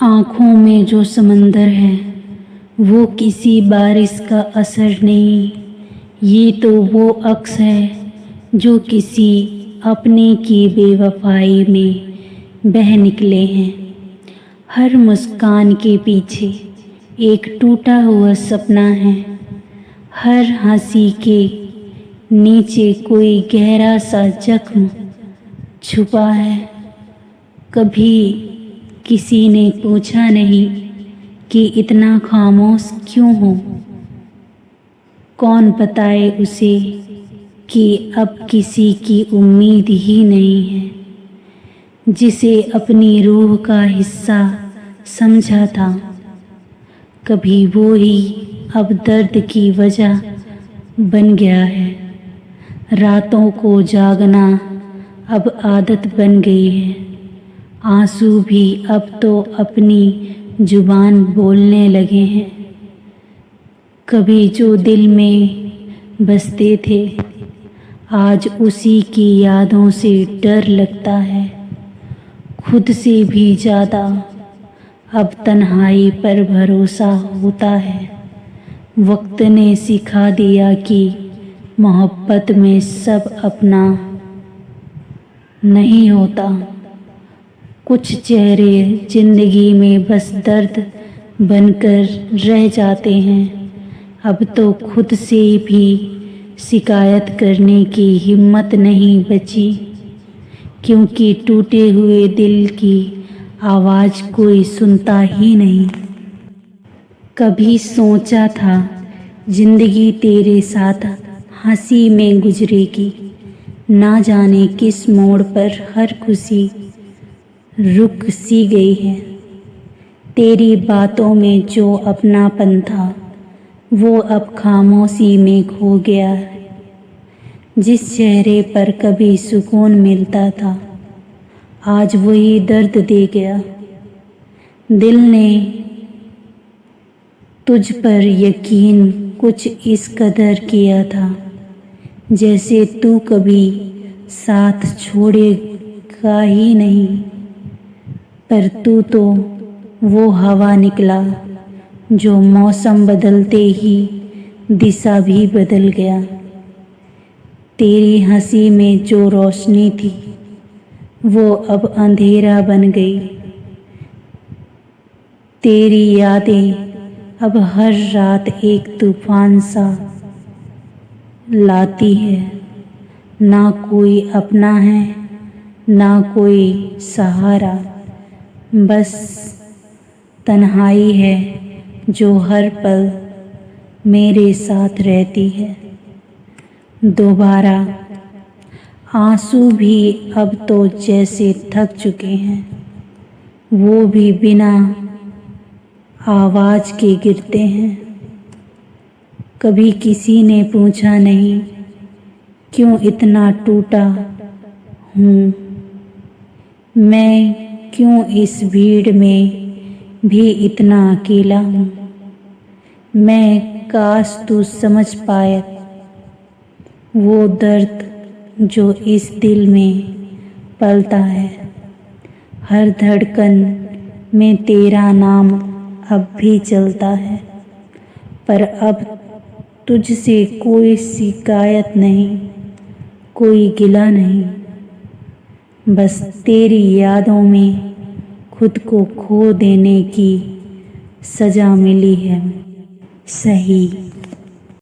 आँखों में जो समंदर है वो किसी बारिश का असर नहीं। ये तो वो अक्स है जो किसी अपने की बेवफाई में बह निकले हैं। हर मुस्कान के पीछे एक टूटा हुआ सपना है। हर हंसी के नीचे कोई गहरा सा जख्म छुपा है। कभी किसी ने पूछा नहीं कि इतना खामोश क्यों हो। कौन बताए उसे कि अब किसी की उम्मीद ही नहीं है। जिसे अपनी रूह का हिस्सा समझा था, कभी वो ही अब दर्द की वजह बन गया है। रातों को जागना अब आदत बन गई है। आंसू भी अब तो अपनी जुबान बोलने लगे हैं। कभी जो दिल में बसते थे, आज उसी की यादों से डर लगता है। खुद से भी ज़्यादा अब तन्हाई पर भरोसा होता है। वक्त ने सिखा दिया कि मोहब्बत में सब अपना नहीं होता। कुछ चेहरे जिंदगी में बस दर्द बनकर रह जाते हैं। अब तो खुद से भी शिकायत करने की हिम्मत नहीं बची, क्योंकि टूटे हुए दिल की आवाज़ कोई सुनता ही नहीं। कभी सोचा था जिंदगी तेरे साथ हंसी में गुजरेगी, ना जाने किस मोड़ पर हर खुशी रुक सी गई है। तेरी बातों में जो अपनापन था वो अब खामोशी में खो गया है। जिस चेहरे पर कभी सुकून मिलता था, आज वही दर्द दे गया। दिल ने तुझ पर यकीन कुछ इस कदर किया था, जैसे तू कभी साथ छोड़ेगा ही नहीं। पर तू तो वो हवा निकला जो मौसम बदलते ही दिशा भी बदल गया। तेरी हंसी में जो रोशनी थी वो अब अंधेरा बन गई। तेरी यादें अब हर रात एक तूफान सा लाती है। ना कोई अपना है, ना कोई सहारा, बस तन्हाई है जो हर पल मेरे साथ रहती है। दोबारा आंसू भी अब तो जैसे थक चुके हैं, वो भी बिना आवाज़ के गिरते हैं। कभी किसी ने पूछा नहीं क्यों इतना टूटा हूँ मैं, क्यों इस भीड़ में भी इतना अकेला हूँ मैं। काश तू समझ पाए वो दर्द जो इस दिल में पलता है। हर धड़कन में तेरा नाम अब भी चलता है। पर अब तुझसे कोई शिकायत नहीं, कोई गिला नहीं। बस तेरी यादों में खुद को खो देने की सज़ा मिली है। सही।